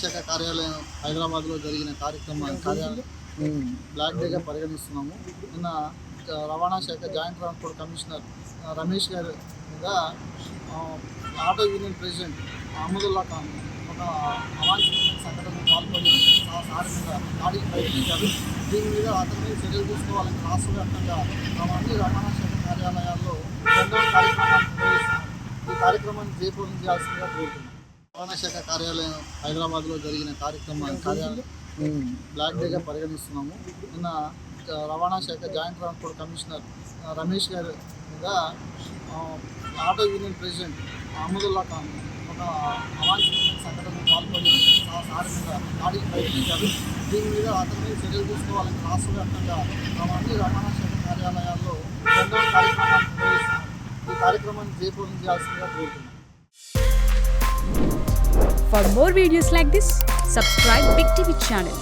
శాఖ కార్యాలయం హైదరాబాద్లో జరిగిన కార్యాలయం బ్లాక్ డేగా పరిగణిస్తున్నాము. నిన్న రవాణా శాఖ జాయింట్ ట్రాన్స్పోర్ట్ కమిషనర్ రమేష్ గారి మీద auto union president Ahmadullah Khan ఒక అవాంఛనీయ సంఘటనకు పాల్పడి సారి మీద దాడికి ప్రయత్నించారు. దీని మీద అతన్ని చర్యలు తీసుకోవాలని రాష్ట్ర వ్యాప్తంగా అన్ని రవాణా శాఖ కార్యాలయాల్లో రెండవ కార్యక్రమాన్ని నిర్వహిస్తున్నాం. ఈ కార్యక్రమాన్ని జయప్రదం చేయాల్సిందిగా కోరుతున్నాం. రవాణా శాఖ కార్యాలయం హైదరాబాద్లో జరిగిన కార్యాలయం బ్లాక్ డేగా పరిగణిస్తున్నాము. నిన్న రవాణా శాఖ జాయింట్ ట్రాన్స్పోర్ట్ కమిషనర్ రమేష్ గారి మీద auto union president Ahmadullah Khan ఒక అవాంఛనీయ సంఘటనకు పాల్పడి సారి మీద దాడికి ప్రయత్నించారు. దీని మీద అతన్ని చర్యలు తీసుకోవాలని రాష్ట్ర వ్యాప్తంగా అన్ని రవాణా శాఖ కార్యాలయాల్లో రెండవ కార్యక్రమాన్ని నిర్వహిస్తున్నాం. ఈ కార్యక్రమాన్ని జయప్రదం చేయాల్సిందిగా కోరుతున్నాం. For more videos like this, subscribe Big TV channel.